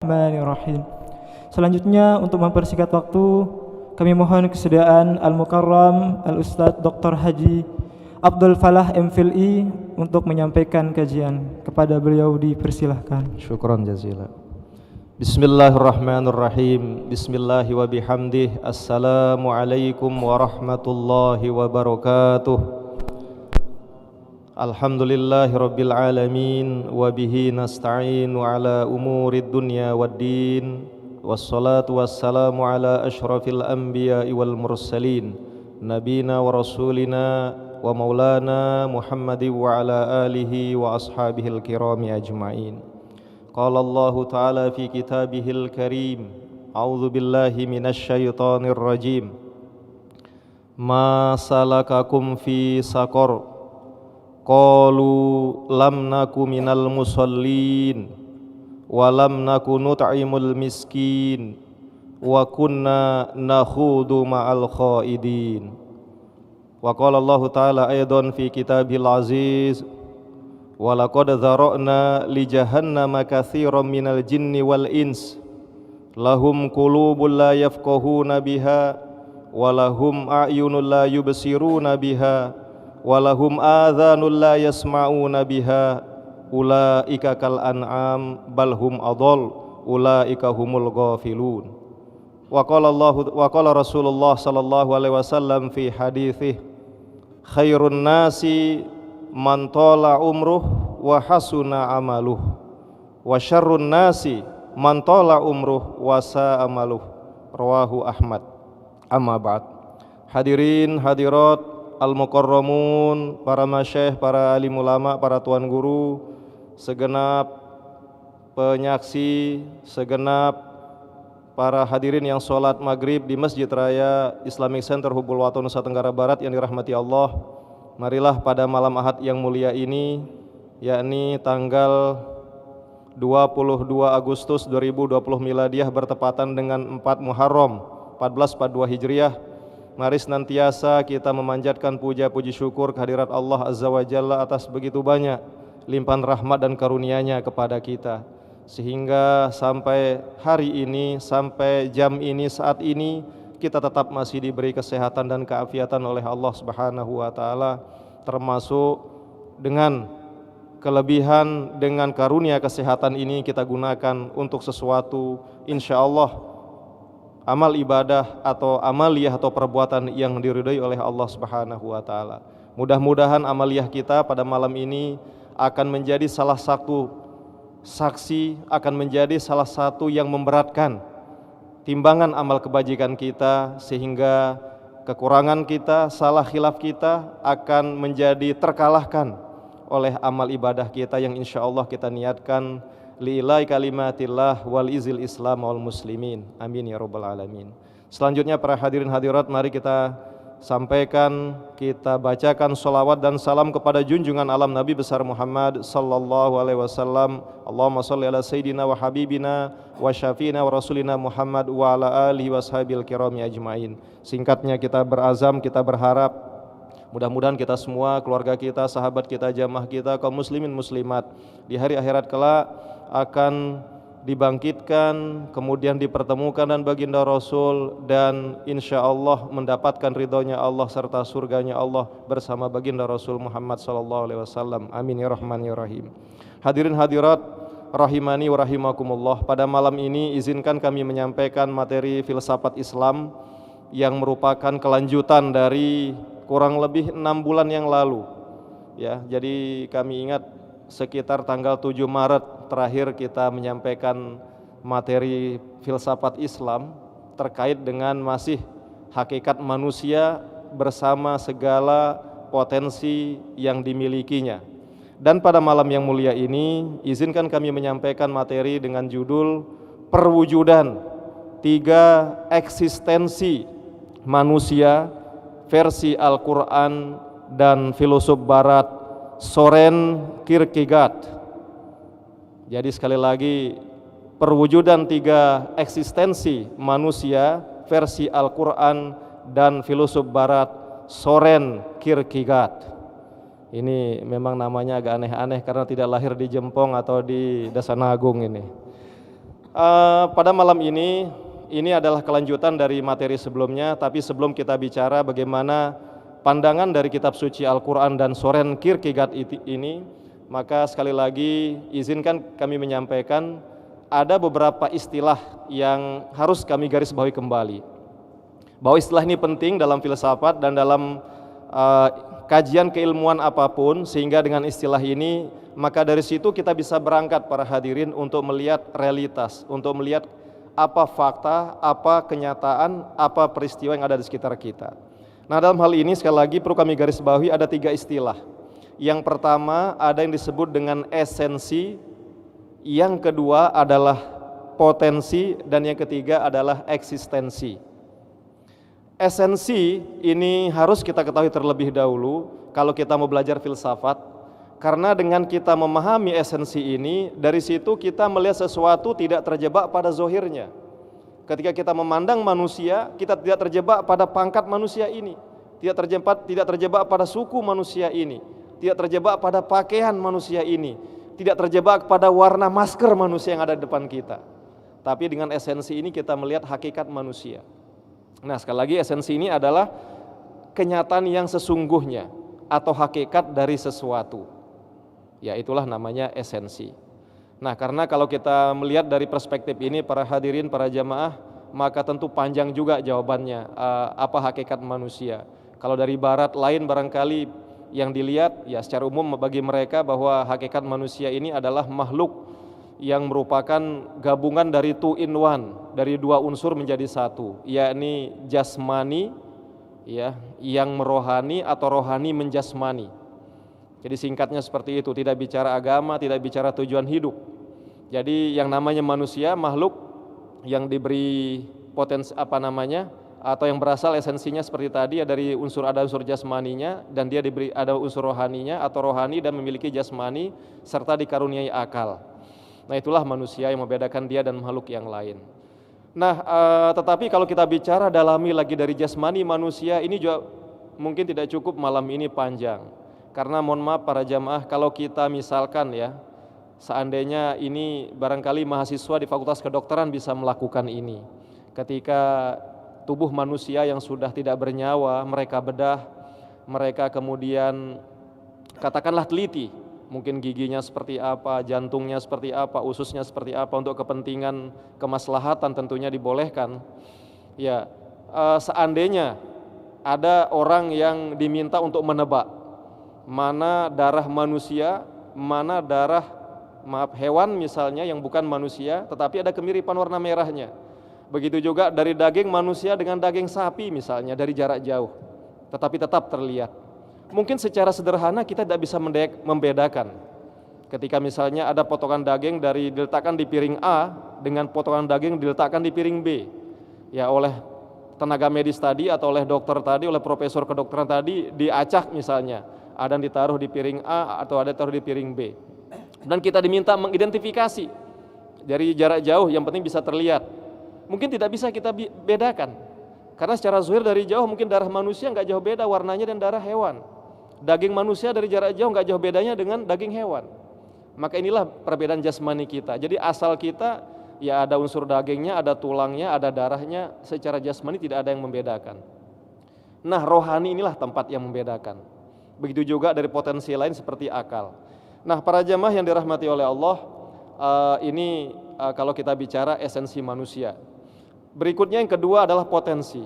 Bismillahirrahmanirrahim. Selanjutnya untuk mempersingkat waktu, kami mohon kesediaan Al-Mukarram Al-Ustadz Dr. Haji Abdul Falah MPhilI untuk menyampaikan kajian. Kepada beliau dipersilahkan. Syukran jazila. Bismillahirrahmanirrahim. Bismillahi wa bihamdih. Assalamualaikum warahmatullahi wabarakatuh. Alhamdulillahi rabbil alamin. Wabihi nasta'inu ala umurid dunya waddin. Wassalatu wassalamu ala ashrafil anbiya'i wal mursalin, nabina wa rasulina wa maulana Muhammadin wa ala alihi wa ashabihil kirami ajma'in. Qala Allah ta'ala fi kitabihil karim. A'udzu billahi minasy syaithanir rajim. Ma salakakum fi saqar? Qalu lam naku minal musallin wa lam naku nut'imul miskin wa kunna nakhudu ma'al khaidin. Wa qala Allah ta'ala aidan fi kitabil aziz. Wa laqad dzara'na li jahannama katsiran minal jinni wal ins lahum qulubun la yafqahuna biha wa lahum a'yunun la yubsiruna biha walahum adhanul la yasma'una biha ulaika kal an'am bal hum adall ulaika humul ghafilun. Wa qala Rasulullah sallallahu alaihi wasallam fi haditsih khairun nasi man tala umruh wa hasuna amaluh wa syarrun nasi man tala umruh wa sa'a amaluh. Rawahu Ahmad. Amma ba'd. Hadirin hadirat Al-Mukarramun, para masyayikh, para alim ulama, para tuan guru, segenap penyaksi, segenap para hadirin yang sholat maghrib di Masjid Raya Islamic Center Hubul Waton Nusa Tenggara Barat yang dirahmati Allah. Marilah pada malam Ahad yang mulia ini, yakni tanggal 22 Agustus 2020 Miladiyah bertepatan dengan 4 Muharram 1442 Hijriah, mari senantiasa kita memanjatkan puja-puji syukur kehadirat Allah Azza wa Jalla atas begitu banyak limpahan rahmat dan karunia-Nya kepada kita, sehingga sampai hari ini, sampai jam ini, saat ini kita tetap masih diberi kesehatan dan keafiatan oleh Allah Subhanahu wa taala, termasuk dengan kelebihan, dengan karunia kesehatan ini kita gunakan untuk sesuatu insyaallah amal ibadah atau amaliyah atau perbuatan yang diridhai oleh Allah Subhanahu wa taala. Mudah-mudahan amaliyah kita pada malam ini akan menjadi salah satu saksi, akan menjadi salah satu yang memberatkan timbangan amal kebajikan kita, sehingga kekurangan kita, salah khilaf kita akan menjadi terkalahkan oleh amal ibadah kita yang insyaallah kita niatkan li'ilai kalimatillah wal izil islam wal muslimin. Amin ya rabbal alamin. Selanjutnya para hadirin hadirat, mari kita sampaikan, kita bacakan salawat dan salam kepada junjungan alam Nabi besar Muhammad sallallahu alaihi wasallam. Allahumma shalli ala sayyidina wa habibina wa syafiina wa rasulina Muhammad wa ala alihi washabil kirami ajmain. Singkatnya kita berazam, kita berharap mudah-mudahan kita semua, keluarga kita, sahabat kita, jamaah kita, kaum muslimin muslimat di hari akhirat kelak akan dibangkitkan, kemudian dipertemukan dan baginda Rasul, dan insya Allah mendapatkan ridhonya Allah serta surganya Allah bersama baginda Rasul Muhammad sallallahu alaihi wasallam. Amin ya rahman ya rahim. Hadirin hadirat rahimani wa rahimakumullah, pada malam ini izinkan kami menyampaikan materi filsafat Islam yang merupakan kelanjutan dari kurang lebih 6 bulan yang lalu. Ya, jadi kami ingat sekitar tanggal 7 Maret terakhir kita menyampaikan materi filsafat Islam terkait dengan masih hakikat manusia bersama segala potensi yang dimilikinya. Dan pada malam yang mulia ini izinkan kami menyampaikan materi dengan judul perwujudan 3 eksistensi manusia versi Al-Quran dan filosof Barat Soren Kierkegaard. Jadi sekali lagi, perwujudan 3 eksistensi manusia versi Al-Quran dan filosof Barat Soren Kierkegaard. Ini memang namanya agak aneh-aneh karena tidak lahir di Jempong atau di Dasanagung ini. Pada malam ini adalah kelanjutan dari materi sebelumnya, tapi sebelum kita bicara bagaimana pandangan dari kitab suci Al-Quran dan Soren Kierkegaard ini, maka sekali lagi izinkan kami menyampaikan ada beberapa istilah yang harus kami garis bawahi kembali. Bahwa istilah ini penting dalam filsafat dan dalam kajian keilmuan apapun, sehingga dengan istilah ini maka dari situ kita bisa berangkat para hadirin untuk melihat realitas, untuk melihat apa fakta, apa kenyataan, apa peristiwa yang ada di sekitar kita. Nah, dalam hal ini sekali lagi perlu kami garis bawahi ada 3 istilah. Yang pertama ada yang disebut dengan esensi, yang kedua adalah potensi, dan yang ketiga adalah eksistensi. Esensi ini harus kita ketahui terlebih dahulu kalau kita mau belajar filsafat, karena dengan kita memahami esensi ini, dari situ kita melihat sesuatu tidak terjebak pada zohirnya. Ketika kita memandang manusia, kita tidak terjebak pada pangkat manusia ini, tidak terjebak pada suku manusia ini, tidak terjebak pada pakaian manusia ini, tidak terjebak pada warna masker manusia yang ada di depan kita. Tapi dengan esensi ini kita melihat hakikat manusia. Nah, sekali lagi esensi ini adalah kenyataan yang sesungguhnya atau hakikat dari sesuatu. Ya, itulah namanya esensi. Nah, karena kalau kita melihat dari perspektif ini para hadirin, para jamaah, maka tentu panjang juga jawabannya, apa hakikat manusia. Kalau dari barat lain barangkali yang dilihat ya secara umum bagi mereka bahwa hakikat manusia ini adalah makhluk yang merupakan gabungan dari two in one, dari 2 unsur menjadi satu, yakni jasmani ya, yang merohani atau rohani menjasmani. Jadi singkatnya seperti itu, tidak bicara agama, tidak bicara tujuan hidup. Jadi yang namanya manusia, makhluk yang diberi potensi atau yang berasal esensinya seperti tadi ya, dari ada unsur jasmaninya, dan dia diberi ada unsur rohaninya atau rohani dan memiliki jasmani serta dikaruniai akal. Nah, itulah manusia yang membedakan dia dan makhluk yang lain. Nah, tetapi kalau kita bicara dalami lagi dari jasmani manusia, ini juga mungkin tidak cukup malam ini panjang. Karena mohon maaf para jamaah, kalau kita misalkan ya, seandainya ini barangkali mahasiswa di Fakultas Kedokteran bisa melakukan ini. Ketika tubuh manusia yang sudah tidak bernyawa, mereka bedah, mereka kemudian katakanlah teliti, mungkin giginya seperti apa, jantungnya seperti apa, ususnya seperti apa, untuk kepentingan kemaslahatan tentunya dibolehkan. Ya, seandainya ada orang yang diminta untuk menebak mana darah manusia, mana darah hewan misalnya yang bukan manusia tetapi ada kemiripan warna merahnya. Begitu juga dari daging manusia dengan daging sapi misalnya dari jarak jauh, tetapi tetap terlihat. Mungkin secara sederhana kita tidak bisa membedakan. Ketika misalnya ada potongan daging diletakkan di piring A dengan potongan daging diletakkan di piring B, ya oleh tenaga medis tadi atau oleh dokter tadi, oleh profesor kedokteran tadi diacak misalnya, ada yang ditaruh di piring A atau ada ditaruh di piring B. Dan kita diminta mengidentifikasi dari jarak jauh, yang penting bisa terlihat. Mungkin tidak bisa kita bedakan, karena secara zahir dari jauh mungkin darah manusia nggak jauh beda warnanya dan darah hewan. Daging manusia dari jarak jauh nggak jauh bedanya dengan daging hewan. Maka inilah perbedaan jasmani kita. Jadi asal kita ya ada unsur dagingnya, ada tulangnya, ada darahnya. Secara jasmani tidak ada yang membedakan. Nah, rohani inilah tempat yang membedakan. Begitu juga dari potensi lain seperti akal. Nah, para jamaah yang dirahmati oleh Allah, ini kalau kita bicara esensi manusia. Berikutnya yang kedua adalah potensi.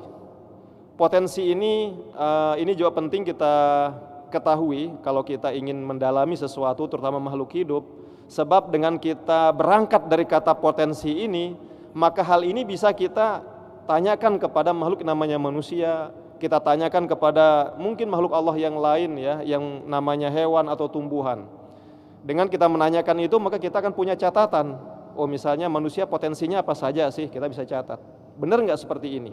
Potensi ini juga penting kita ketahui kalau kita ingin mendalami sesuatu, terutama makhluk hidup. Sebab dengan kita berangkat dari kata potensi ini, maka hal ini bisa kita tanyakan kepada makhluk namanya manusia, kita tanyakan kepada mungkin makhluk Allah yang lain ya, yang namanya hewan atau tumbuhan. Dengan kita menanyakan itu, maka kita akan punya catatan. Oh, misalnya manusia potensinya apa saja sih, kita bisa catat. Benar nggak seperti ini?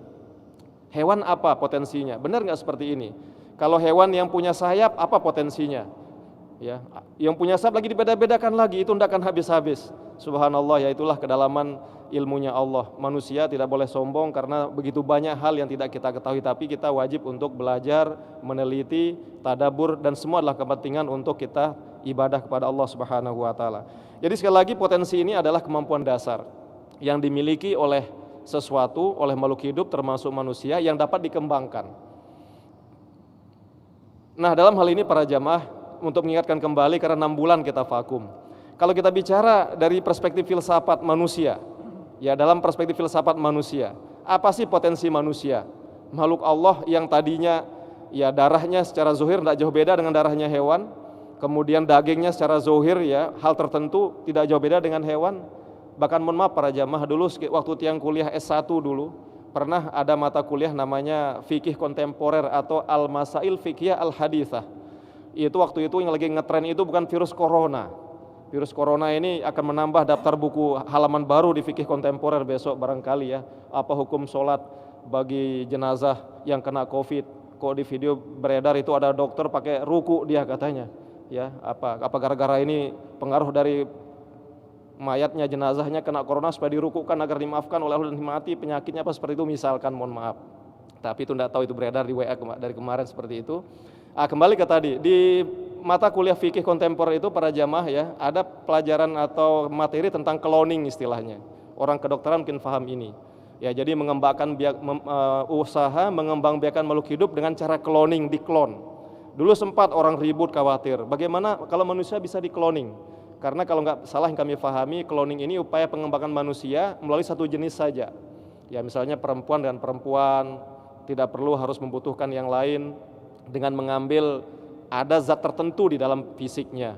Hewan apa potensinya? Benar nggak seperti ini? Kalau hewan yang punya sayap, apa potensinya? Ya, yang punya sayap lagi dibeda-bedakan lagi, itu tidak akan habis-habis. Subhanallah, ya itulah kedalaman ilmunya Allah. Manusia tidak boleh sombong karena begitu banyak hal yang tidak kita ketahui, tapi kita wajib untuk belajar, meneliti, tadabbur, dan semua adalah kepentingan untuk kita ibadah kepada Allah Subhanahu wa taala. Jadi sekali lagi potensi ini adalah kemampuan dasar. yang dimiliki oleh sesuatu, oleh makhluk hidup termasuk manusia yang dapat dikembangkan. Nah, dalam hal ini para jamaah, untuk mengingatkan kembali karena 6 bulan kita vakum. Kalau kita bicara dari perspektif filsafat manusia, ya dalam perspektif filsafat manusia, apa sih potensi manusia? Makhluk Allah yang tadinya ya darahnya secara zuhir tidak jauh beda dengan darahnya hewan, kemudian dagingnya secara zuhir ya hal tertentu tidak jauh beda dengan hewan. Bahkan mohon maaf para jamaah, dulu waktu tiang kuliah S1 dulu pernah ada mata kuliah namanya fikih kontemporer atau al-masail fikih al-hadithah. Itu waktu itu yang lagi ngetren itu bukan virus corona. Virus corona ini akan menambah daftar buku halaman baru di fikih kontemporer besok barangkali ya. Apa hukum sholat bagi jenazah yang kena COVID? Kok di video beredar itu ada dokter pakai ruku dia katanya. Ya, apa gara-gara ini pengaruh dari mayatnya jenazahnya kena corona supaya dirukukan agar dimaafkan oleh Allah dan mati penyakitnya apa seperti itu misalkan, mohon maaf. Tapi itu tidak tahu, itu beredar di WA dari kemarin seperti itu. Kembali ke tadi, di mata kuliah fikih kontemporer itu para jamaah ya, ada pelajaran atau materi tentang cloning istilahnya. Orang kedokteran mungkin paham ini. Ya, jadi mengembangkan usaha mengembangbiakan makhluk hidup dengan cara cloning, diklon. Dulu sempat orang ribut khawatir, bagaimana kalau manusia bisa dikloning? Karena kalau nggak salah yang kami pahami, cloning ini upaya pengembangan manusia melalui satu jenis saja. Ya, misalnya perempuan dengan perempuan, tidak perlu harus membutuhkan yang lain, dengan mengambil ada zat tertentu di dalam fisiknya.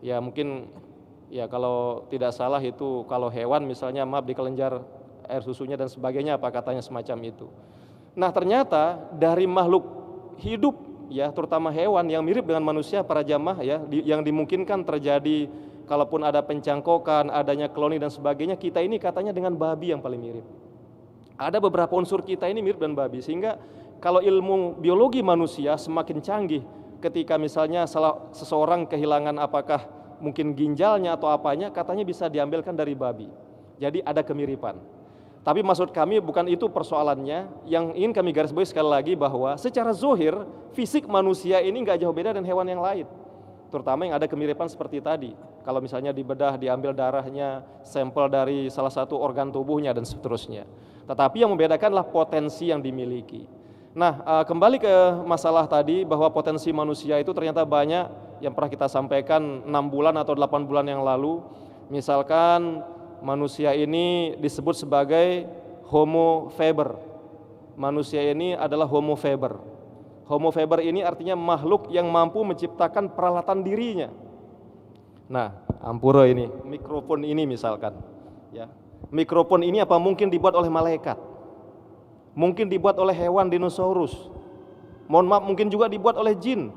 Ya mungkin ya kalau tidak salah itu kalau hewan misalnya maaf di kelenjar air susunya dan sebagainya apa katanya semacam itu. Nah, ternyata dari makhluk hidup ya terutama hewan yang mirip dengan manusia para jamaah ya yang dimungkinkan terjadi kalaupun ada pencangkokan, adanya cloning dan sebagainya, kita ini katanya dengan babi yang paling mirip. Ada beberapa unsur kita ini mirip dengan babi, sehingga kalau ilmu biologi manusia semakin canggih, ketika misalnya seseorang kehilangan apakah mungkin ginjalnya atau apanya, katanya bisa diambilkan dari babi. Jadi ada kemiripan. Tapi maksud kami bukan itu persoalannya. Yang ingin kami garis bawahi sekali lagi bahwa secara zohir, fisik manusia ini nggak jauh beda dengan hewan yang lain. Terutama yang ada kemiripan seperti tadi. Kalau misalnya dibedah, diambil darahnya, sampel dari salah satu organ tubuhnya dan seterusnya. Tetapi yang membedakanlah potensi yang dimiliki. Nah, kembali ke masalah tadi bahwa potensi manusia itu ternyata banyak yang pernah kita sampaikan 6 bulan atau 8 bulan yang lalu. Misalkan manusia ini disebut sebagai Homo faber. Manusia ini adalah Homo faber. Homo faber ini artinya makhluk yang mampu menciptakan peralatan dirinya. Nah, ampura ini, mikrofon ini misalkan, ya. Mikrofon ini apa mungkin dibuat oleh malaikat? Mungkin dibuat oleh hewan dinosaurus. Mohon maaf, mungkin juga dibuat oleh jin.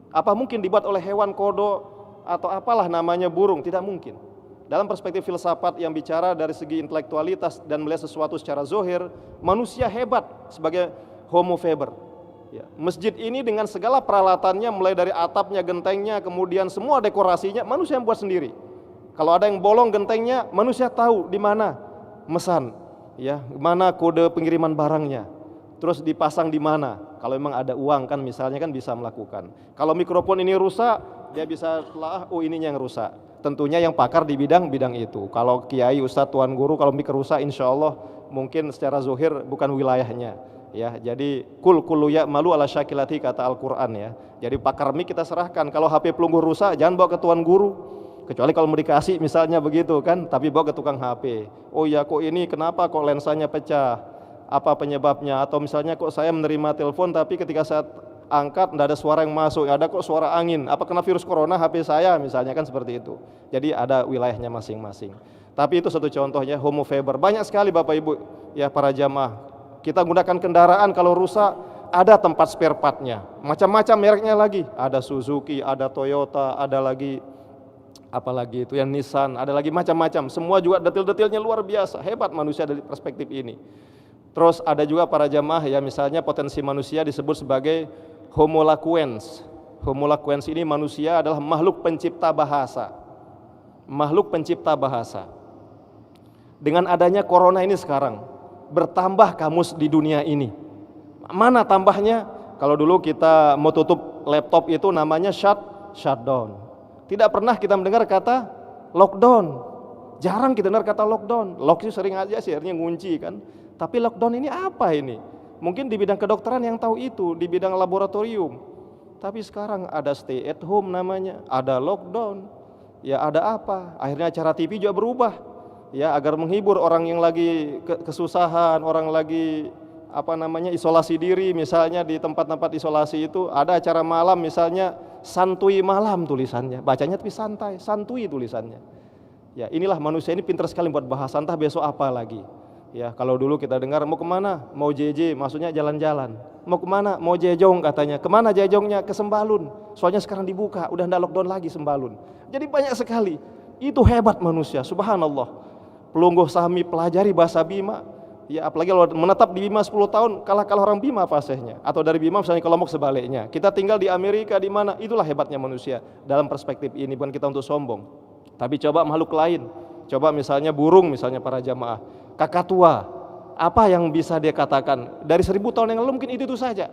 Apa mungkin dibuat oleh hewan kodo atau apalah namanya burung? Tidak mungkin. Dalam perspektif filsafat yang bicara dari segi intelektualitas dan melihat sesuatu secara zohir, manusia hebat sebagai Homo faber. Ya, masjid ini dengan segala peralatannya, mulai dari atapnya, gentengnya, kemudian semua dekorasinya, manusia yang buat sendiri. Kalau ada yang bolong gentengnya, manusia tahu di mana mesan, ya, mana kode pengiriman barangnya, terus dipasang di mana. Kalau memang ada uang kan misalnya kan bisa melakukan. Kalau mikrofon ini rusak, dia bisa telah, oh ininya yang rusak. Tentunya yang pakar di bidang itu. Kalau kiai, ustadz, tuan guru, kalau mik rusak, insya Allah mungkin secara zohir bukan wilayahnya. Ya, jadi kulu ya malu ala syakilati kata Al-Quran ya. Jadi pakar mik kita serahkan. Kalau HP pelunggur rusak, jangan bawa ke tuan guru. Kecuali kalau mau dikasih misalnya begitu kan, tapi bawa ke tukang HP. Oh ya, kok ini kenapa kok lensanya pecah? Apa penyebabnya? Atau misalnya kok saya menerima telepon tapi ketika saya angkat tidak ada suara yang masuk, ada kok suara angin. Apa kena virus corona HP saya misalnya kan seperti itu. Jadi ada wilayahnya masing-masing. Tapi itu satu contohnya Homo faber. Banyak sekali Bapak Ibu ya para jamaah. Kita gunakan kendaraan kalau rusak ada tempat spare partnya. Macam-macam mereknya lagi. Ada Suzuki, ada Toyota, ada lagi apalagi itu yang Nissan, ada lagi macam-macam. Semua juga detail-detailnya luar biasa. Hebat manusia dari perspektif ini. Terus ada juga para jamaah ya misalnya potensi manusia disebut sebagai Homo laquens. Homo laquens ini manusia adalah makhluk pencipta bahasa. Makhluk pencipta bahasa. Dengan adanya corona ini sekarang, bertambah kamus di dunia ini. Mana tambahnya? Kalau dulu kita mau tutup laptop itu namanya shutdown. Tidak pernah kita mendengar kata lockdown. Jarang kita dengar kata lockdown. Lock sih sering aja sih, akhirnya ngunci kan. Tapi lockdown ini apa ini? Mungkin di bidang kedokteran yang tahu itu, di bidang laboratorium. Tapi sekarang ada stay at home namanya, ada lockdown. Ya ada apa? Akhirnya acara TV juga berubah. Ya agar menghibur orang yang lagi kesusahan, orang lagi isolasi diri, misalnya di tempat-tempat isolasi itu ada acara malam, misalnya santuy malam tulisannya, bacanya tapi santai, santuy tulisannya. Ya inilah manusia ini pintar sekali buat bahasa, entah besok apa lagi. Ya kalau dulu kita dengar mau kemana, mau JJ, maksudnya jalan-jalan. Mau kemana, mau jejong katanya. Kemana jejongnya? Ke Sembalun. Soalnya sekarang dibuka, udah ndak lockdown lagi Sembalun. Jadi banyak sekali. Itu hebat manusia, subhanallah. Pelungguh Sahmi pelajari bahasa Bima. Ya apalagi kalau menetap di Bima 10 tahun, kalah orang Bima fasihnya. Atau dari Bima misalnya ke Lombok sebaliknya. Kita tinggal di Amerika di mana? Itulah hebatnya manusia. Dalam perspektif ini bukan kita untuk sombong. Tapi coba makhluk lain. Coba misalnya burung, misalnya para jamaah. Kakatua, apa yang bisa dia katakan? Dari 1000 tahun yang lalu mungkin itu saja.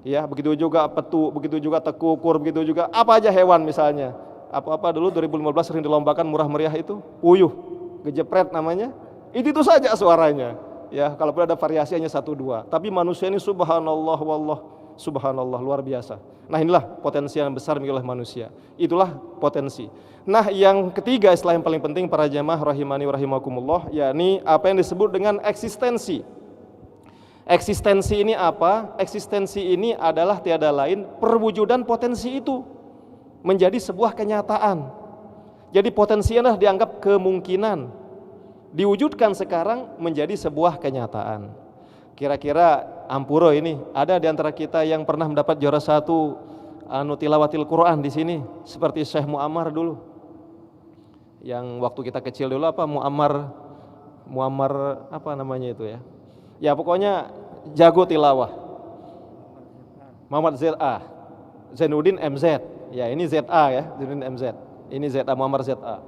Ya, begitu juga petu, begitu juga tekukur, begitu juga apa aja hewan misalnya. Apa dulu 2015 sering dilombakan murah meriah itu, puyuh, gejepret namanya. Itu saja suaranya. Ya, kalaupun ada variasi hanya 1-2. Tapi manusia ini subhanallah wallah, subhanallah luar biasa. Nah, inilah potensi yang besar milik manusia. Itulah potensi. Nah, yang ketiga istilah yang paling penting para jamaah rahimani wa rahimakumullah, yakni apa yang disebut dengan eksistensi. Eksistensi ini apa? Eksistensi ini adalah tiada lain perwujudan potensi itu menjadi sebuah kenyataan. Jadi potensinya dianggap kemungkinan, diwujudkan sekarang menjadi sebuah kenyataan. Kira-kira Ampuro ini ada di antara kita yang pernah mendapat juara 1 tilawatil Quran di sini seperti Syekh Muammar dulu. Yang waktu kita kecil dulu Muammar apa namanya itu ya. Ya pokoknya jago tilawah. Muhammad ZA, Zainuddin MZ. Ya ini ZA ya, Zainuddin MZ. Ini ZA, Muammar ZA.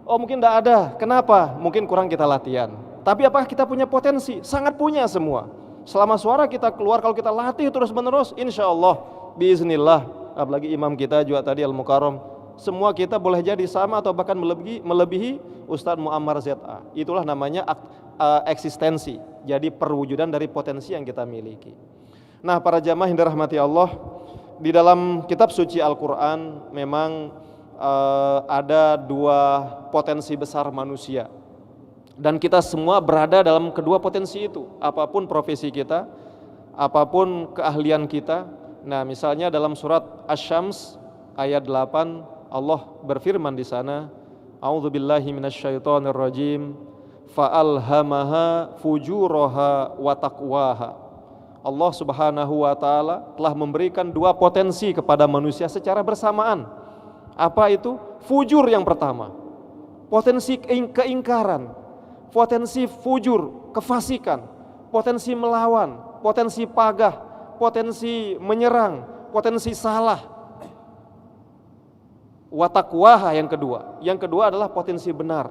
Oh mungkin tidak ada, kenapa? Mungkin kurang kita latihan. Tapi apakah kita punya potensi? Sangat punya semua. Selama suara kita keluar, kalau kita latih terus menerus, insya Allah, biiznillah, apalagi imam kita juga tadi Al-Mukarram, semua kita boleh jadi sama atau bahkan melebihi Ustadz Muammar ZA. Itulah namanya eksistensi, jadi perwujudan dari potensi yang kita miliki. Nah para jamaah yang dirahmati Allah, di dalam kitab suci Al-Quran memang ada 2 potensi besar manusia. Dan kita semua berada dalam kedua potensi itu. Apapun profesi kita, apapun keahlian kita. Nah, misalnya dalam surat Asy-Syams ayat 8 Allah berfirman di sana, A'udzubillahi minasyaitonirrajim, fa'alhamaha fujuraha wa taqwaha. Allah Subhanahu wa taala telah memberikan 2 potensi kepada manusia secara bersamaan. Apa itu? Fujur yang pertama, potensi keingkaran, potensi fujur, kefasikan, potensi melawan, potensi pagah, potensi menyerang, potensi salah. Wa taqwaha yang kedua. Yang kedua adalah potensi benar,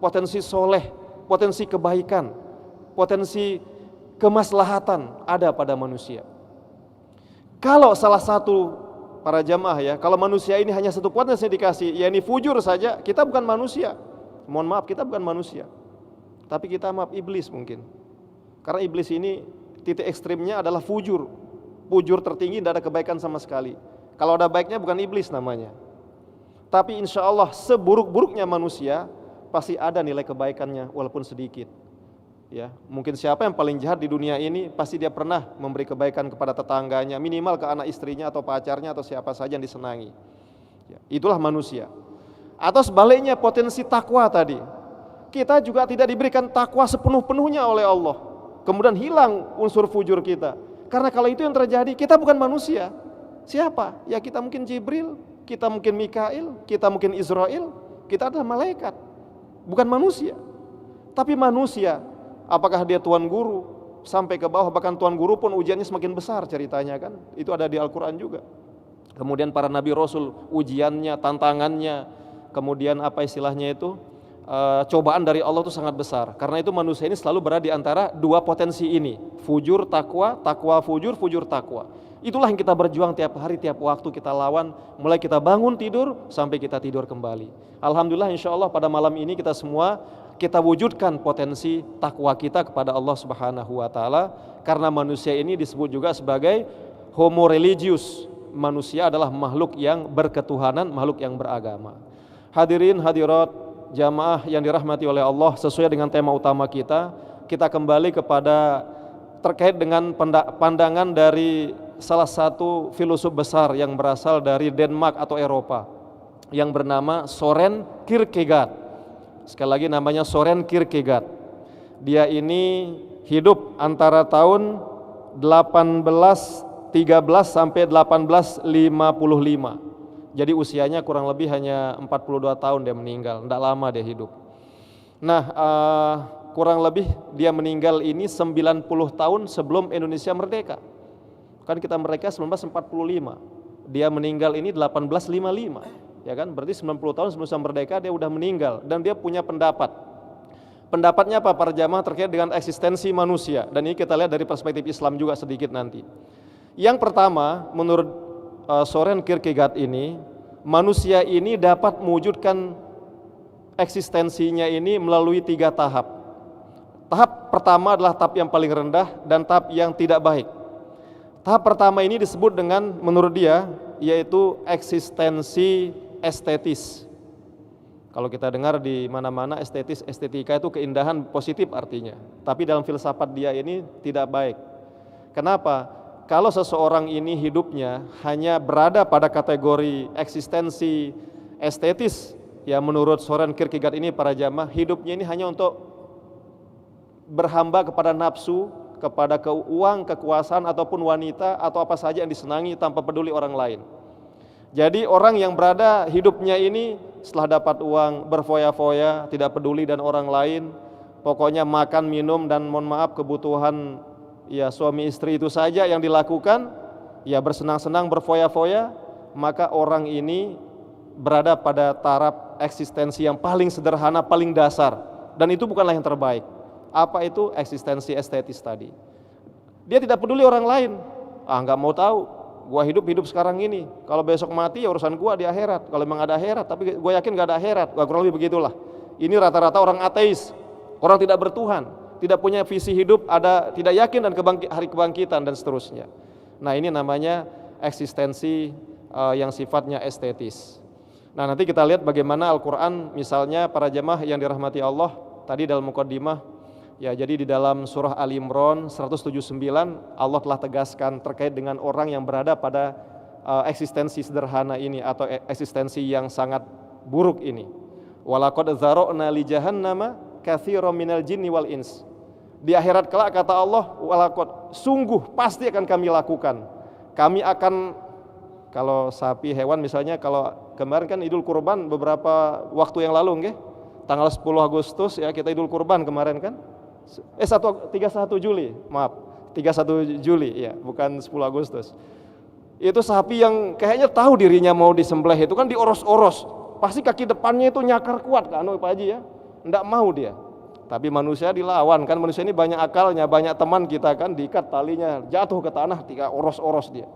potensi soleh, potensi kebaikan, potensi kemaslahatan ada pada manusia. Kalau salah satu para jamaah ya, kalau manusia ini hanya satu potensi dikasih, yakni fujur saja, kita bukan manusia. Mohon maaf, kita bukan manusia. Tapi kita maaf iblis mungkin. Karena iblis ini titik ekstrimnya adalah fujur. Fujur tertinggi, tidak ada kebaikan sama sekali. Kalau ada baiknya bukan iblis namanya. Tapi insya Allah seburuk-buruknya manusia pasti ada nilai kebaikannya walaupun sedikit. Ya, mungkin siapa yang paling jahat di dunia ini pasti dia pernah memberi kebaikan kepada tetangganya, minimal ke anak istrinya atau pacarnya atau siapa saja yang disenangi. Ya, itulah manusia. Atau sebaliknya potensi takwa tadi. Kita juga tidak diberikan takwa sepenuh-penuhnya oleh Allah. Kemudian hilang unsur fujur kita. Karena kalau itu yang terjadi, kita bukan manusia. Siapa? Ya kita mungkin Jibril, kita mungkin Mikail, kita mungkin Israel, kita adalah malaikat. Bukan manusia. Tapi manusia, apakah dia tuan guru sampai ke bawah, bahkan tuan guru pun ujiannya semakin besar ceritanya kan. Itu ada di Al-Quran juga. Kemudian para nabi rasul ujiannya, tantangannya, kemudian apa istilahnya itu, cobaan dari Allah itu sangat besar. Karena itu manusia ini selalu berada di antara dua potensi ini, fujur takwa, takwa fujur, fujur takwa. Itulah yang kita berjuang tiap hari, tiap waktu kita lawan, mulai kita bangun tidur sampai kita tidur kembali. Alhamdulillah, insya Allah pada malam ini kita semua kita wujudkan potensi takwa kita kepada Allah Subhanahu wa taala, karena manusia ini disebut juga sebagai homo religius. Manusia adalah makhluk yang berketuhanan, makhluk yang beragama. Hadirin hadirat jamaah yang dirahmati oleh Allah, sesuai dengan tema utama kita kembali kepada terkait dengan pandangan dari salah satu filosof besar yang berasal dari Denmark atau Eropa yang bernama Søren Kierkegaard. Sekali lagi namanya Søren Kierkegaard. Dia ini hidup antara tahun 1813 sampai 1855. Jadi usianya kurang lebih hanya 42 tahun dia meninggal, tidak lama dia hidup. Nah, kurang lebih dia meninggal ini 90 tahun sebelum Indonesia merdeka. Kan kita merdeka 1945, dia meninggal ini 1855, ya kan? Berarti 90 tahun sebelum merdeka dia udah meninggal, dan dia punya pendapat. Pendapatnya apa para jamaah terkait dengan eksistensi manusia, dan ini kita lihat dari perspektif Islam juga sedikit nanti. Yang pertama, menurut Søren Kierkegaard ini, manusia ini dapat mewujudkan eksistensinya ini melalui 3 tahap. Tahap pertama adalah tahap yang paling rendah dan tahap yang tidak baik. Tahap pertama ini disebut dengan, menurut dia, yaitu eksistensi estetis. Kalau kita dengar di mana-mana estetis, estetika itu keindahan positif artinya. Tapi dalam filsafat dia ini tidak baik. Kenapa? Kalau seseorang ini hidupnya hanya berada pada kategori eksistensi estetis, ya menurut Søren Kierkegaard ini para jamaah, hidupnya ini hanya untuk berhamba kepada nafsu, kepada uang, kekuasaan ataupun wanita atau apa saja yang disenangi tanpa peduli orang lain. Jadi orang yang berada hidupnya ini setelah dapat uang berfoya-foya, tidak peduli dan orang lain, pokoknya makan, minum dan mohon maaf kebutuhan ya suami istri itu saja yang dilakukan, ya bersenang-senang berfoya-foya, maka orang ini berada pada taraf eksistensi yang paling sederhana, paling dasar, dan itu bukanlah yang terbaik. Apa itu eksistensi estetis tadi? Dia tidak peduli orang lain. Nggak mau tahu. Gua hidup sekarang ini. Kalau besok mati ya urusan gua di akhirat. Kalau memang ada akhirat, tapi gua yakin nggak ada akhirat. Kurang lebih begitulah. Ini rata-rata orang ateis, orang tidak bertuhan, tidak punya visi hidup, tidak yakin dan hari kebangkitan dan seterusnya. Nah ini namanya eksistensi yang sifatnya estetis. Nah nanti kita lihat bagaimana Al-Quran misalnya para jemaah yang dirahmati Allah tadi dalam muqaddimah. Ya, jadi di dalam surah Al-Imran 179 Allah telah tegaskan terkait dengan orang yang berada pada eksistensi sederhana ini atau eksistensi yang sangat buruk ini. Walaqad dzara'na li jahannama katsiran minal jinni wal ins. Di akhirat kelak kata Allah, walaqad, sungguh pasti akan kami lakukan. Kami akan, kalau sapi hewan misalnya, kalau kemarin kan Idul Kurban beberapa waktu yang lalu tanggal 10 Agustus ya kita Idul Kurban kemarin kan. 31 Juli, maaf, 31 Juli ya, bukan 10 Agustus. Itu sapi yang kayaknya tahu dirinya mau disembelih itu kan dioros-oros. Pasti kaki depannya itu nyakar kuat kan Pak Haji ya. Enggak mau dia. Tapi manusia dilawan kan, manusia ini banyak akalnya, banyak teman kita kan diikat talinya, jatuh ke tanah, tiga oros-oros dia.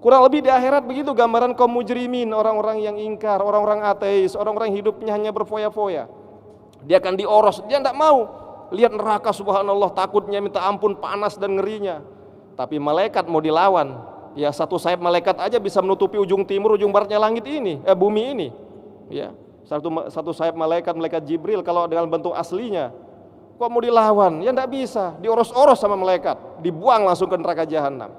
Kurang lebih di akhirat begitu gambaran kaum mujrimin, orang-orang yang ingkar, orang-orang ateis, orang-orang yang hidupnya hanya berfoya-foya. Dia akan dioros, dia enggak mau. Lihat neraka subhanallah, takutnya minta ampun, panas dan ngerinya. Tapi malaikat mau dilawan, ya satu sayap malaikat aja bisa menutupi ujung timur, ujung baratnya langit ini, bumi ini. Ya, satu sayap malaikat Jibril kalau dengan bentuk aslinya, kok mau dilawan? Ya enggak bisa, dioros-oros sama malaikat, dibuang langsung ke neraka jahanam.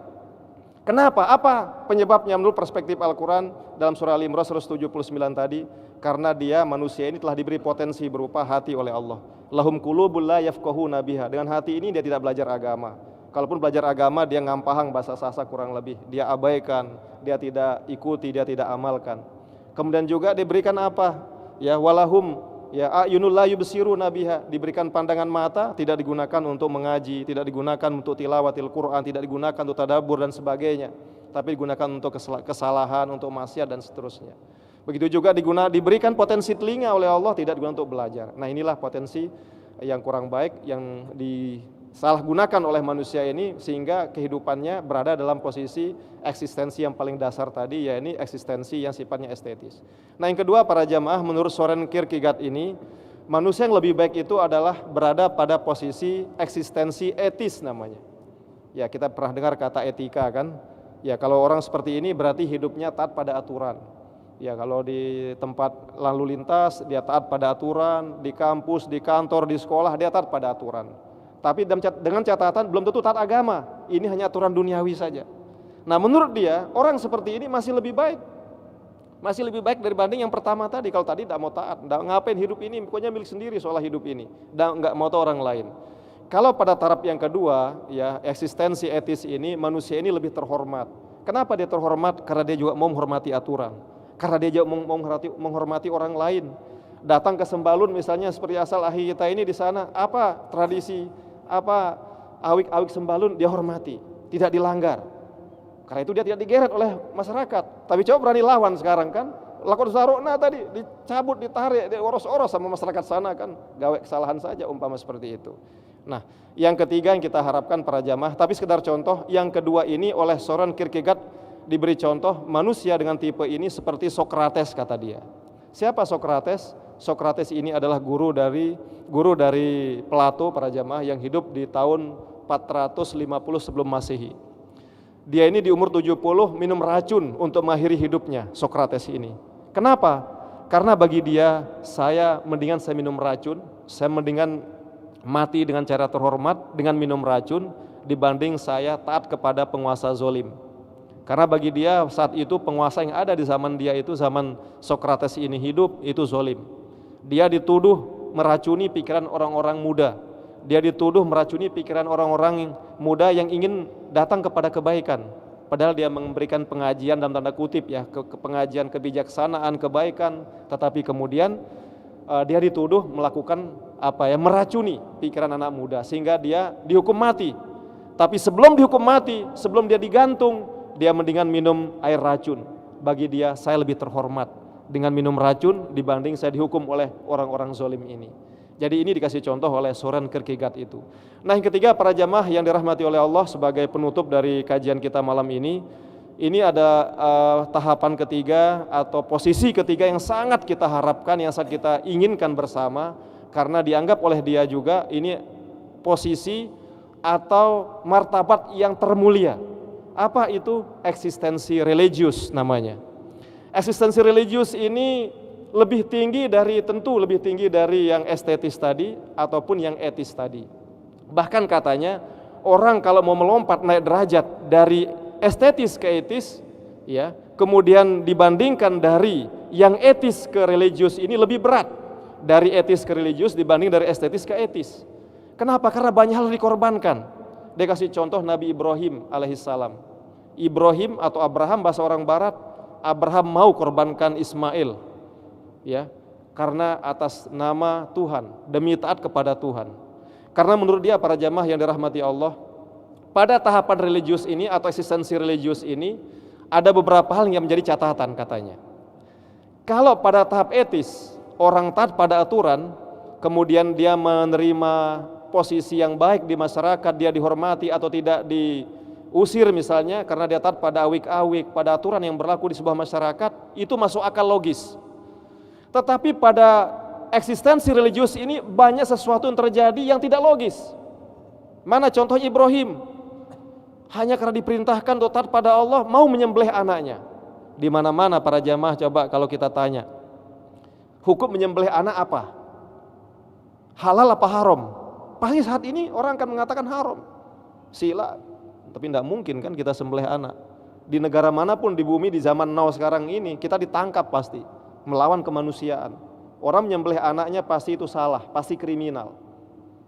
Kenapa? Apa penyebabnya menurut perspektif Al-Quran dalam surah Al-Imran 179 tadi? Karena dia manusia ini telah diberi potensi berupa hati oleh Allah. Lahum qulubul la yafqahuna biha. Dengan hati ini dia tidak belajar agama. Kalaupun belajar agama dia ngampahang bahasa sasa kurang lebih. Dia abaikan, dia tidak ikuti, dia tidak amalkan. Kemudian juga diberikan apa? Ya walahum ya ayunul la yubsiruna biha. Diberikan pandangan mata, tidak digunakan untuk mengaji, tidak digunakan untuk tilawatil Quran, tidak digunakan untuk tadabbur dan sebagainya, tapi digunakan untuk kesalahan, untuk maksiat dan seterusnya. Begitu juga diberikan potensi telinga oleh Allah, tidak digunakan untuk belajar. Nah, inilah potensi yang kurang baik yang disalahgunakan oleh manusia ini, sehingga kehidupannya berada dalam posisi eksistensi yang paling dasar tadi, yakni eksistensi yang sifatnya estetis. Nah, yang kedua para jamaah, menurut Soren Kierkegaard ini, manusia yang lebih baik itu adalah berada pada posisi eksistensi etis namanya. Ya, kita pernah dengar kata etika kan? Ya, kalau orang seperti ini berarti hidupnya taat pada aturan. Ya, kalau di tempat lalu lintas dia taat pada aturan, di kampus, di kantor, di sekolah dia taat pada aturan. Tapi dengan catatan belum tentu taat agama. Ini hanya aturan duniawi saja. Nah, menurut dia orang seperti ini masih lebih baik. Masih lebih baik dibanding yang pertama tadi. Kalau tadi tidak mau taat, tidak ngapain hidup ini, pokoknya milik sendiri soal hidup ini, dan nggak mau tahu orang lain. Kalau pada taraf yang kedua, ya eksistensi etis ini, manusia ini lebih terhormat. Kenapa dia terhormat? Karena dia juga mau menghormati aturan. Karena dia juga menghormati orang lain. Datang ke Sembalun misalnya, seperti asal ahi kita ini di sana, apa tradisi, apa awik-awik Sembalun dia hormati, tidak dilanggar. Karena itu dia tidak digeret oleh masyarakat. Tapi coba berani lawan sekarang kan, lakon sarokna tadi dicabut, ditarik, dioros-oros sama masyarakat sana kan, gawe kesalahan saja umpama seperti itu. Nah, yang ketiga yang kita harapkan para jamaah, tapi sekedar contoh, yang kedua ini oleh Soren Kierkegaard diberi contoh, manusia dengan tipe ini seperti Sokrates kata dia. Siapa Sokrates? Sokrates ini adalah guru dari Plato para jamaah yang hidup di tahun 450 sebelum Masehi. Dia ini di umur 70 minum racun untuk mengakhiri hidupnya, Sokrates ini. Kenapa? Karena bagi dia, saya mendingan saya minum racun, saya mendingan mati dengan cara terhormat dengan minum racun dibanding saya taat kepada penguasa zolim. Karena bagi dia saat itu penguasa yang ada di zaman dia itu, zaman Sokrates ini hidup, itu zolim. Dia dituduh meracuni pikiran orang-orang muda. Dia dituduh meracuni pikiran orang-orang muda yang ingin datang kepada kebaikan. Padahal dia memberikan pengajian dalam tanda kutip ya, pengajian kebijaksanaan, kebaikan, tetapi kemudian dia dituduh melakukan meracuni pikiran anak muda sehingga dia dihukum mati. Tapi sebelum dihukum mati, sebelum dia digantung, dia mendingan minum air racun. Bagi dia, saya lebih terhormat dengan minum racun dibanding saya dihukum oleh orang-orang zalim ini. Jadi ini dikasih contoh oleh Soren Kierkegaard itu. Nah, yang ketiga para jamaah yang dirahmati oleh Allah, sebagai penutup dari kajian kita malam ini ada tahapan ketiga atau posisi ketiga yang sangat kita harapkan, yang sangat kita inginkan bersama, karena dianggap oleh dia juga ini posisi atau martabat yang termulia. Apa itu? Eksistensi religius namanya. Eksistensi religius ini lebih tinggi dari yang estetis tadi ataupun yang etis tadi. Bahkan katanya orang kalau mau melompat naik derajat dari estetis ke etis, ya, kemudian dibandingkan dari yang etis ke religius ini lebih berat dari etis ke religius dibanding dari estetis ke etis. Kenapa? Karena banyak hal dikorbankan. Dia kasih contoh Nabi Ibrahim alaihissalam. Ibrahim atau Abraham bahasa orang barat, Abraham mau korbankan Ismail, ya, karena atas nama Tuhan, demi taat kepada Tuhan. Karena menurut dia para jamaah yang dirahmati Allah, pada tahapan religius ini atau eksistensi religius ini ada beberapa hal yang menjadi catatan katanya. Kalau pada tahap etis orang taat pada aturan, kemudian dia menerima posisi yang baik di masyarakat, dia dihormati atau tidak diusir misalnya karena dia taat pada awik-awik, pada aturan yang berlaku di sebuah masyarakat, itu masuk akal logis. Tetapi pada eksistensi religius ini banyak sesuatu yang terjadi yang tidak logis. Mana contoh Ibrahim? Hanya karena diperintahkan untuk taat pada Allah mau menyembelih anaknya. Di mana-mana para jamaah coba kalau kita tanya, hukum menyembelih anak apa? Halal apa haram? Pasti saat ini orang akan mengatakan haram. Sila, tapi tidak mungkin kan kita sembelih anak. Di negara manapun di bumi di zaman now sekarang ini kita ditangkap pasti melawan kemanusiaan. Orang menyembelih anaknya pasti itu salah, pasti kriminal.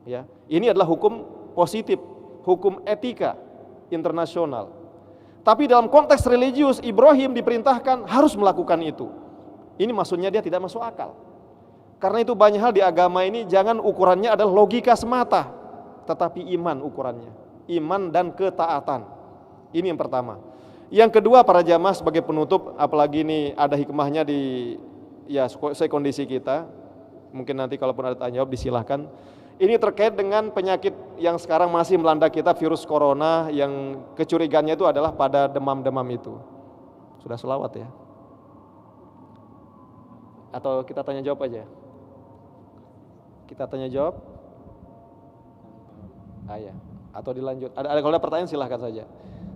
Ya, ini adalah hukum positif, hukum etika internasional. Tapi dalam konteks religius, Ibrahim diperintahkan harus melakukan itu. Ini maksudnya dia tidak masuk akal. Karena itu banyak hal di agama ini jangan ukurannya adalah logika semata, tetapi iman ukurannya, iman dan ketaatan. Ini yang pertama. Yang kedua para jamaah sebagai penutup, apalagi ini ada hikmahnya di kondisi kita, mungkin nanti kalaupun ada tanya jawab disilahkan. Ini terkait dengan penyakit yang sekarang masih melanda kita, virus corona, yang kecurigaannya itu adalah pada demam-demam itu. Sudah selawat ya? Atau kita tanya jawab aja? Kita tanya jawab? Ya. Atau dilanjut? Kalau ada pertanyaan silahkan saja.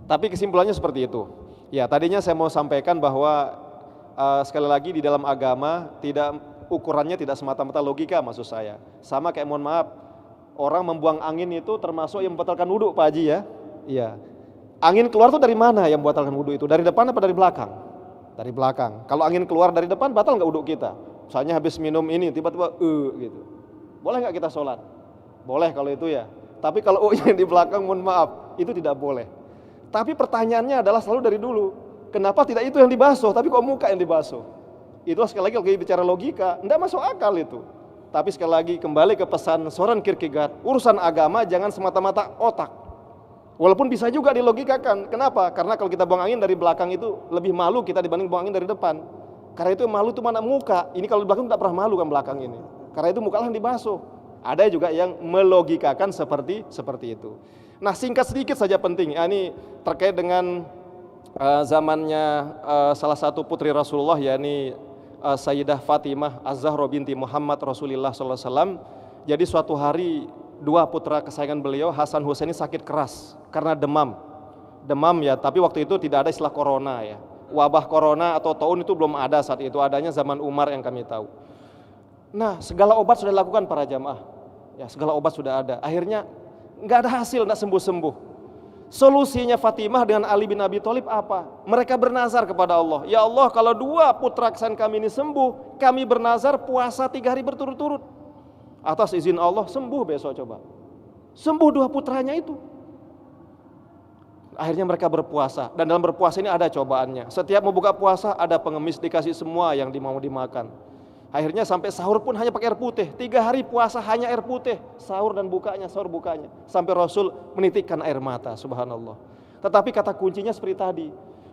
Tapi kesimpulannya seperti itu. Ya, tadinya saya mau sampaikan bahwa sekali lagi di dalam agama ukurannya tidak semata-mata logika maksud saya. Sama kayak mohon maaf, orang membuang angin itu termasuk yang membatalkan wudhu Pak Haji ya. Iya. Angin keluar tuh dari mana yang membatalkan wudhu itu? Dari depan apa dari belakang? Dari belakang. Kalau angin keluar dari depan batal nggak wudhu kita? Misalnya habis minum ini tiba-tiba gitu. Boleh nggak kita sholat? Boleh kalau itu ya. Tapi kalau yang di belakang mohon maaf itu tidak boleh. Tapi pertanyaannya adalah selalu dari dulu. Kenapa tidak itu yang dibasuh, tapi kok muka yang dibasuh? Itu sekali lagi bicara logika, tidak masuk akal itu. Tapi sekali lagi kembali ke pesan Soren Kierkegaard, urusan agama jangan semata-mata otak. Walaupun bisa juga dilogikakan. Kenapa? Karena kalau kita buang angin dari belakang itu lebih malu kita dibanding buang angin dari depan. Karena itu malu itu mana muka. Ini kalau di belakang tidak pernah malu kan belakang ini. Karena itu muka lah yang dibasuh. Ada juga yang melogikakan seperti itu. Nah, singkat sedikit saja penting. Ini terkait dengan zamannya salah satu putri Rasulullah, yakni Sayyidah Fatimah Az-Zahra binti Muhammad Rasulullah SAW. Jadi suatu hari dua putra kesayangan beliau Hasan Husain ini sakit keras karena demam ya. Tapi waktu itu tidak ada istilah corona ya. Wabah corona atau taun itu belum ada saat itu. Adanya zaman Umar yang kami tahu. Nah, segala obat sudah dilakukan para jamaah. Ya, segala obat sudah ada. Akhirnya nggak ada hasil, nggak sembuh-sembuh. Solusinya Fatimah dengan Ali bin Abi Thalib apa? Mereka bernazar kepada Allah. Ya Allah, kalau dua putra kesayangan kami ini sembuh, kami bernazar puasa 3 hari berturut-turut. Atas izin Allah sembuh besok coba. Sembuh dua putranya itu. Akhirnya mereka berpuasa. Dan dalam berpuasa ini ada cobaannya. Setiap mau buka puasa ada pengemis dikasih semua yang mau dimakan. Akhirnya sampai sahur pun hanya pakai air putih. 3 hari puasa hanya air putih. Sahur dan bukanya, sahur bukanya. Sampai Rasul menitikkan air mata, subhanallah. Tetapi kata kuncinya seperti tadi.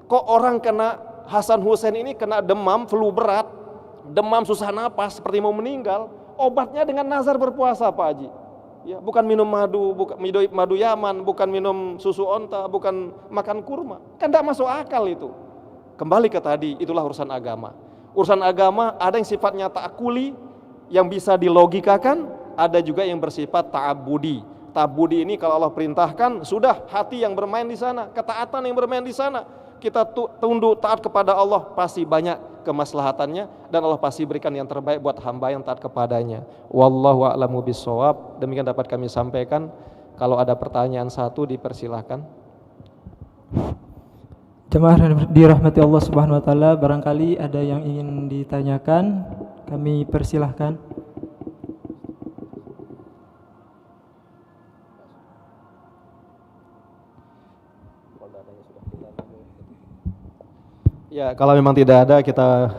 Kok orang kena Hasan Husain ini kena demam, flu berat, demam susah napas, seperti mau meninggal. Obatnya dengan nazar berpuasa Pak Haji. Ya, bukan minum madu, bukan madu Yaman, bukan minum susu onta, bukan makan kurma. Kan tidak masuk akal itu. Kembali ke tadi, itulah urusan agama. Urusan agama ada yang sifatnya ta'akuli yang bisa dilogikakan, ada juga yang bersifat ta'abudi. Ta'abudi ini kalau Allah perintahkan, sudah hati yang bermain di sana, ketaatan yang bermain di sana. Kita tunduk taat kepada Allah, pasti banyak kemaslahatannya dan Allah pasti berikan yang terbaik buat hamba yang taat kepadanya. Wallahu a'lamu bissawab. Demikian dapat kami sampaikan. Kalau ada pertanyaan satu dipersilahkan. Jemaah dirahmati Allah Subhanahu wa taala, barangkali ada yang ingin ditanyakan, kami persilahkan. Ya, kalau memang tidak ada kita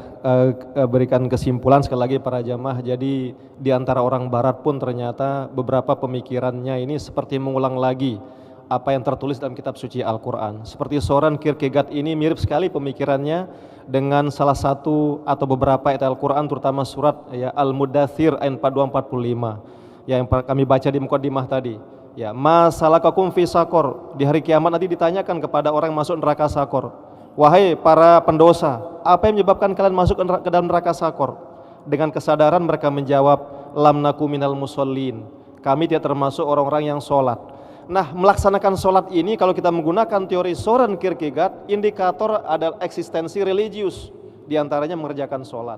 berikan kesimpulan sekali lagi para jamaah. Jadi di antara orang barat pun ternyata beberapa pemikirannya ini seperti mengulang lagi apa yang tertulis dalam kitab suci Al-Quran. Seperti Soren Kierkegaard ini mirip sekali pemikirannya dengan salah satu atau beberapa ayat Al-Quran, terutama surat ya, Al-Mudaththir ayat 42-45 ya, yang kami baca di muqaddimah tadi. Ya, ma salakakum fi sakor. Di hari kiamat nanti ditanyakan kepada orang yang masuk neraka sakor. Wahai para pendosa, apa yang menyebabkan kalian masuk ke dalam neraka sakor? Dengan kesadaran mereka menjawab, lam naku minal musallin. Kami tidak termasuk orang-orang yang sholat. Nah, melaksanakan sholat ini kalau kita menggunakan teori Soren Kierkegaard, indikator adalah eksistensi religius, diantaranya mengerjakan sholat.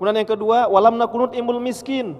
Kemudian yang kedua, walam nakunut imul miskin.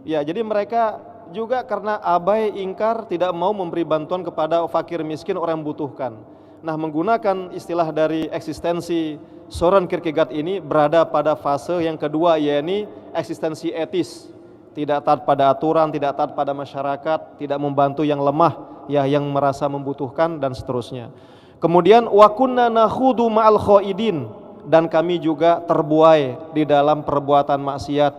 Ya, jadi mereka juga karena abai, ingkar, tidak mau memberi bantuan kepada fakir miskin, orang yang membutuhkan. Nah, menggunakan istilah dari eksistensi Soren Kierkegaard ini berada pada fase yang kedua, yakni eksistensi etis. Tidak taat pada aturan, tidak taat pada masyarakat, tidak membantu yang lemah, ya, yang merasa membutuhkan dan seterusnya. Kemudian wa kunna nakhudu ma'al khaidin, dan kami juga terbuai di dalam perbuatan maksiat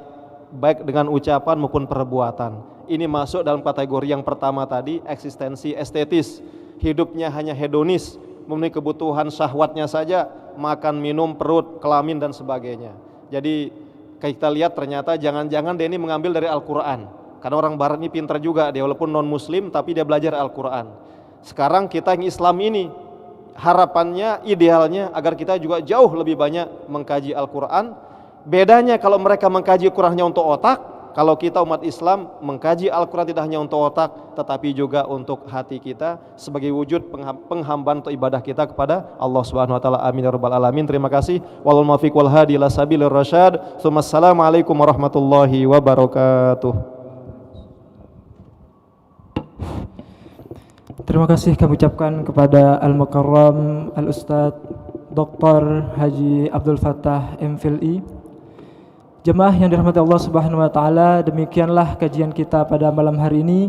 baik dengan ucapan maupun perbuatan. Ini masuk dalam kategori yang pertama tadi, eksistensi estetis. Hidupnya hanya hedonis, memenuhi kebutuhan syahwatnya saja, makan, minum, perut, kelamin dan sebagainya. Jadi kita lihat ternyata jangan-jangan dia ini mengambil dari Al-Quran. Karena orang barat ini pintar juga, dia walaupun non muslim tapi dia belajar Al-Quran. Sekarang kita yang Islam ini harapannya, idealnya agar kita juga jauh lebih banyak mengkaji Al-Quran. Bedanya kalau mereka mengkaji Al-Quran hanya untuk otak, kalau kita umat Islam mengkaji Al-Quran tidak hanya untuk otak tetapi juga untuk hati kita sebagai wujud penghambaan atau ibadah kita kepada Allah Subhanahu wa taala. Amin ya rabbal alamin. Terima kasih. Wal muwaffiq wal hadi ila sabilir rasyad. Assalamualaikum warahmatullahi wabarakatuh. Terima kasih kami ucapkan kepada Al-Mukarram Al-Ustadz Dr. Haji Abdul Fattah MPhilI. Jemaah yang dirahmati Allah Subhanahu wa taala, demikianlah kajian kita pada malam hari ini.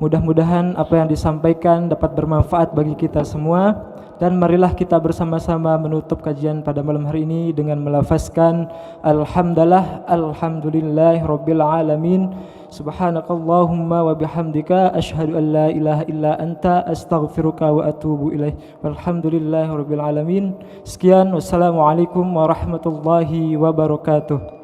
Mudah-mudahan apa yang disampaikan dapat bermanfaat bagi kita semua, dan marilah kita bersama-sama menutup kajian pada malam hari ini dengan melafazkan alhamdulillahirabbil alamin. Subhanakallahumma wa bihamdika asyhadu an la ilaha illa anta astaghfiruka wa atubu ilaih. Walhamdulillahirabbil alamin. Sekian, wassalamualaikum warahmatullahi wabarakatuh.